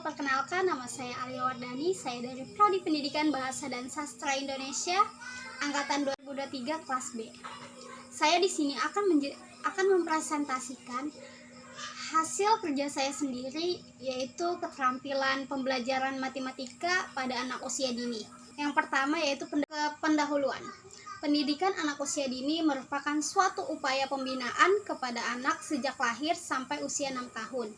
perkenalkan, nama saya Alia Wardani. Saya dari Prodi Pendidikan Bahasa dan Sastra Indonesia angkatan 2023 kelas B. Saya di sini akan mempresentasikan hasil kerja saya sendiri, yaitu keterampilan pembelajaran matematika pada anak usia dini. Yang pertama yaitu pendahuluan. Pendidikan anak usia dini merupakan suatu upaya pembinaan kepada anak sejak lahir sampai usia 6 tahun,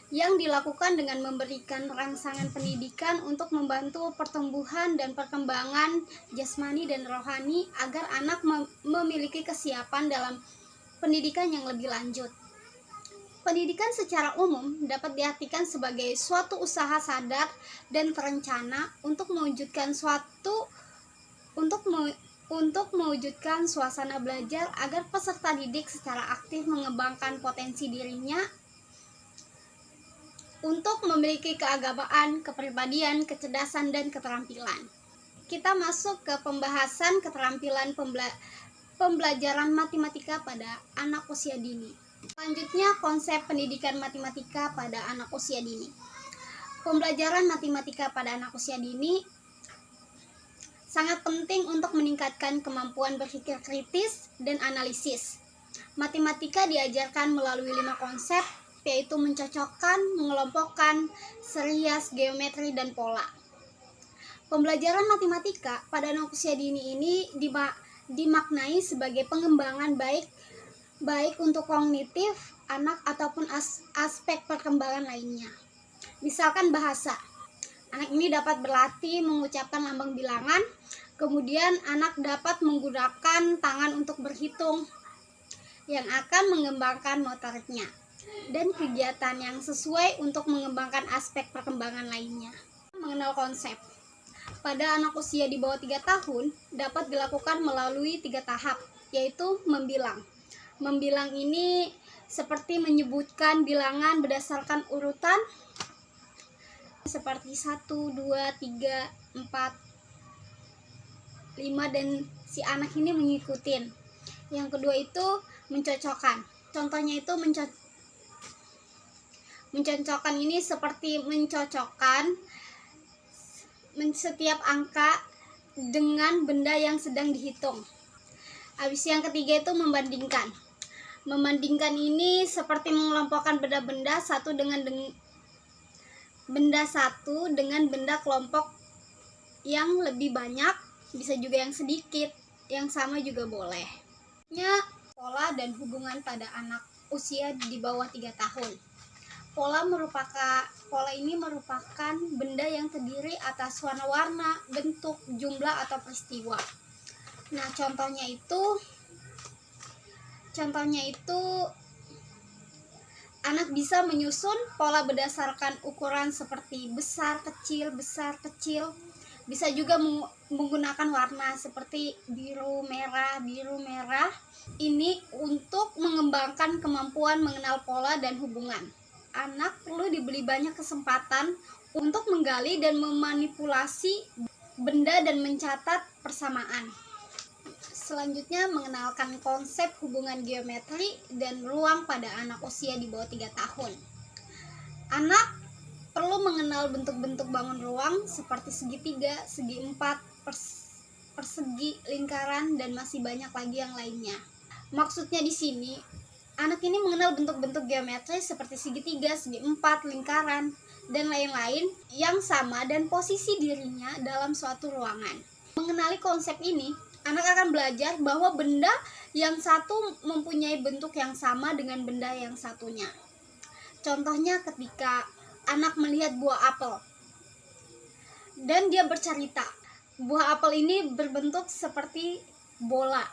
yang dilakukan dengan memberikan rangsangan pendidikan untuk membantu pertumbuhan dan perkembangan jasmani dan rohani agar anak memiliki kesiapan dalam pendidikan yang lebih lanjut. Pendidikan secara umum dapat diartikan sebagai suatu usaha sadar dan terencana untuk mewujudkan suasana belajar agar peserta didik secara aktif mengembangkan potensi dirinya untuk memiliki keagamaan, kepribadian, kecerdasan, dan keterampilan. Kita masuk ke pembahasan keterampilan pembelajaran matematika pada anak usia dini. Selanjutnya, konsep pendidikan matematika pada anak usia dini. Pembelajaran matematika pada anak usia dini sangat penting untuk meningkatkan kemampuan berpikir kritis dan analisis. Matematika diajarkan melalui 5 konsep, yaitu mencocokkan, mengelompokkan, serias, geometri, dan pola. Pembelajaran matematika pada anak usia dini ini dimaknai sebagai pengembangan baik untuk kognitif anak ataupun aspek perkembangan lainnya. Misalkan bahasa. Anak ini dapat berlatih mengucapkan lambang bilangan, kemudian anak dapat menggunakan tangan untuk berhitung yang akan mengembangkan motoriknya, dan kegiatan yang sesuai untuk mengembangkan aspek perkembangan lainnya. Mengenal konsep. Pada anak usia di bawah 3 tahun dapat dilakukan melalui 3 tahap, yaitu membilang. Membilang ini seperti menyebutkan bilangan berdasarkan urutan seperti 1, 2, 3, 4, 5, dan si anak ini mengikutin. Yang kedua itu mencocokkan. Contohnya itu mencocokkan ini seperti mencocokkan setiap angka dengan benda yang sedang dihitung. Habis yang ketiga itu membandingkan. Membandingkan ini seperti mengelompokkan benda-benda dengan benda kelompok yang lebih banyak, bisa juga yang sedikit, yang sama juga boleh. Pola dan hubungan pada anak usia di bawah 3 tahun. Pola ini merupakan benda yang terdiri atas warna-warna, bentuk, jumlah, atau peristiwa. Nah, contohnya itu anak bisa menyusun pola berdasarkan ukuran seperti besar, kecil, besar, kecil. Bisa juga menggunakan warna seperti biru, merah, biru, merah. Ini untuk mengembangkan kemampuan mengenal pola dan hubungan. Anak perlu diberi banyak kesempatan untuk menggali dan memanipulasi benda dan mencatat persamaan. Selanjutnya, mengenalkan konsep hubungan geometri dan ruang pada anak usia di bawah 3 tahun. Anak perlu mengenal bentuk-bentuk bangun ruang seperti segitiga, segi 4, persegi, lingkaran, dan masih banyak lagi yang lainnya. Maksudnya di sini, anak ini mengenal bentuk-bentuk geometri seperti segitiga, segi 4, lingkaran, dan lain-lain yang sama dan posisi dirinya dalam suatu ruangan. Mengenali konsep ini, anak akan belajar bahwa benda yang satu mempunyai bentuk yang sama dengan benda yang satunya. Contohnya ketika anak melihat buah apel dan dia bercerita, buah apel ini berbentuk seperti bola.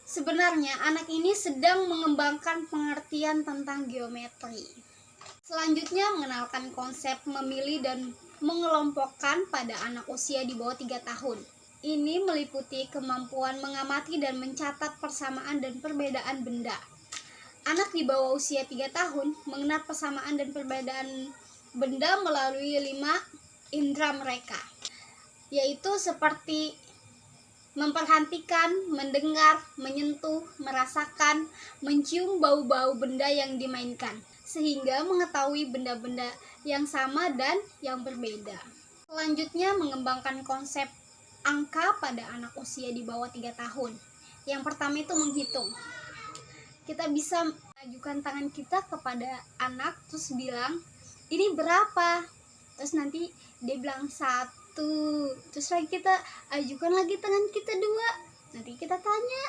Sebenarnya anak ini sedang mengembangkan pengertian tentang geometri. Selanjutnya, mengenalkan konsep memilih dan mengelompokkan pada anak usia di bawah 3 tahun. Ini meliputi kemampuan mengamati dan mencatat persamaan dan perbedaan benda. Anak di bawah usia 3 tahun mengenal persamaan dan perbedaan benda melalui 5 indera mereka, yaitu seperti memperhatikan, mendengar, menyentuh, merasakan, mencium bau-bau benda yang dimainkan. sehingga mengetahui benda-benda yang sama dan yang berbeda. Selanjutnya, mengembangkan konsep angka pada anak usia di bawah 3 tahun. Yang pertama itu menghitung. Kita bisa mengajukan tangan kita kepada anak, terus bilang, ini berapa? Terus nanti dia bilang 1, terus lagi kita ajukan lagi tangan kita 2, nanti kita tanya,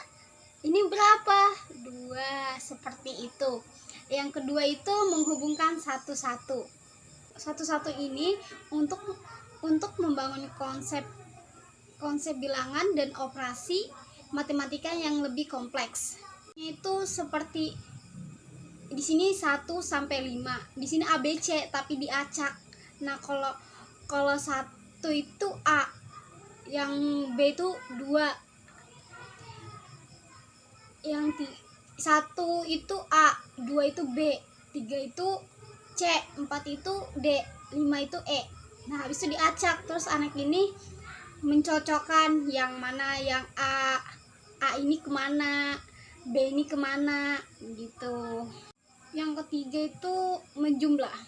ini berapa? 2, seperti itu. Yang kedua itu menghubungkan satu-satu ini untuk membangun konsep bilangan dan operasi matematika yang lebih kompleks. Itu seperti di sini 1 sampai 5. Di sini ABC tapi diacak. Nah, kalau 1 itu A, yang B itu 2. Yang 1 itu A, 2 itu B, 3 itu C, 4 itu D, 5 itu E. Nah, habis itu diacak, terus anak ini mencocokkan yang mana yang A ini kemana, B ini kemana, gitu. Yang ketiga itu menjumlah.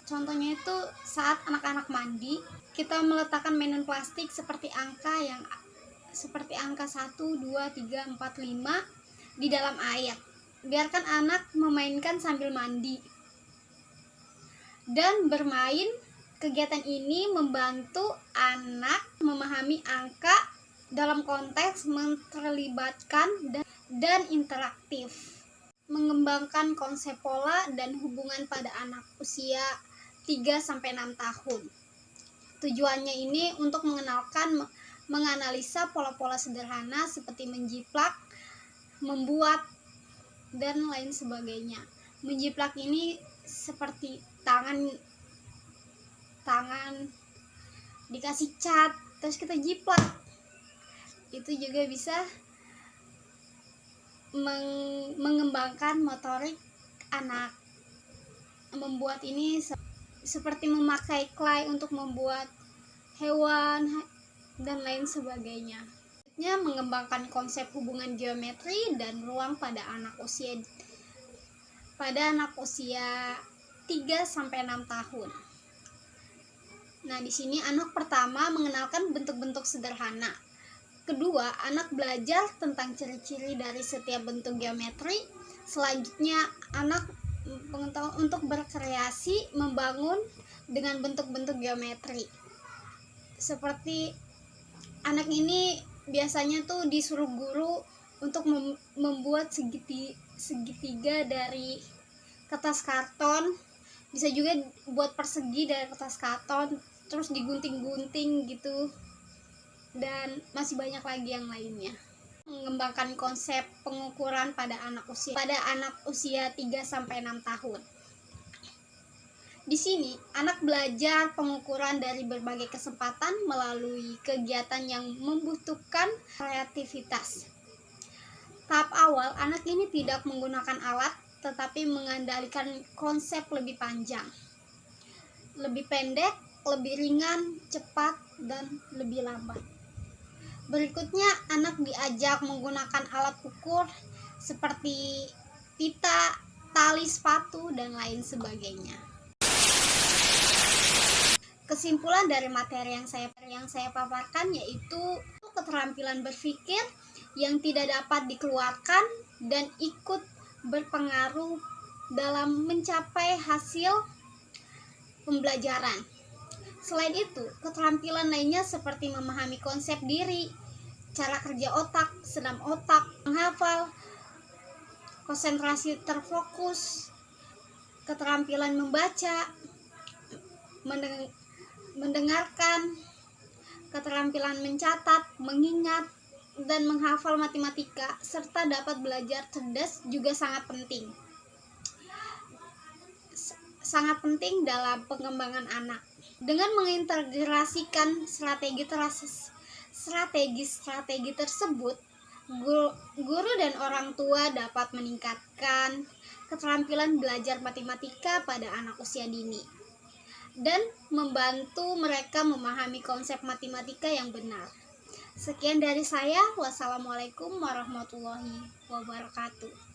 Contohnya itu saat anak-anak mandi, kita meletakkan mainan plastik seperti angka 1, 2, 3, 4, 5 di dalam air. Biarkan anak memainkan sambil mandi dan bermain. Kegiatan ini membantu anak memahami angka dalam konteks terlibatkan dan interaktif. Mengembangkan konsep pola dan hubungan pada anak usia 3-6 tahun. Tujuannya ini untuk menganalisa pola-pola sederhana seperti menjiplak, membuat, dan lain sebagainya. Menjiplak ini seperti tangan dikasih cat, terus kita jiplak. Itu juga bisa mengembangkan motorik anak. Membuat ini seperti memakai clay untuk membuat hewan dan lain sebagainya. Mengembangkan konsep hubungan geometri dan ruang pada anak usia 3-6 tahun. Nah, di sini anak pertama mengenalkan bentuk-bentuk sederhana. Kedua, anak belajar tentang ciri-ciri dari setiap bentuk geometri. Selanjutnya, anak pengetahuan untuk berkreasi membangun dengan bentuk-bentuk geometri. Seperti anak ini biasanya tuh disuruh guru untuk membuat segitiga dari kertas karton. Bisa juga buat persegi dari kertas karton, terus digunting-gunting gitu. Dan masih banyak lagi yang lainnya. Mengembangkan konsep pengukuran pada anak usia 3-6 tahun. Di sini, anak belajar pengukuran dari berbagai kesempatan melalui kegiatan yang membutuhkan kreativitas. Tahap awal, anak ini tidak menggunakan alat, tetapi mengandalkan konsep lebih panjang, lebih pendek, lebih ringan, cepat, dan lebih lambat. Berikutnya, anak diajak menggunakan alat ukur seperti pita, tali sepatu, dan lain sebagainya. Kesimpulan dari materi yang saya paparkan yaitu keterampilan berpikir yang tidak dapat dikeluarkan dan ikut berpengaruh dalam mencapai hasil pembelajaran. Selain itu, keterampilan lainnya seperti memahami konsep diri, cara kerja otak, senam otak, menghafal, konsentrasi terfokus, keterampilan membaca, mendengarkan, keterampilan mencatat, mengingat, dan menghafal matematika, serta dapat belajar cerdas juga sangat penting. Sangat penting dalam pengembangan anak. Dengan mengintegrasikan strategi tersebut, guru dan orang tua dapat meningkatkan keterampilan belajar matematika pada anak usia dini dan membantu mereka memahami konsep matematika yang benar. Sekian dari saya. Wassalamualaikum warahmatullahi wabarakatuh.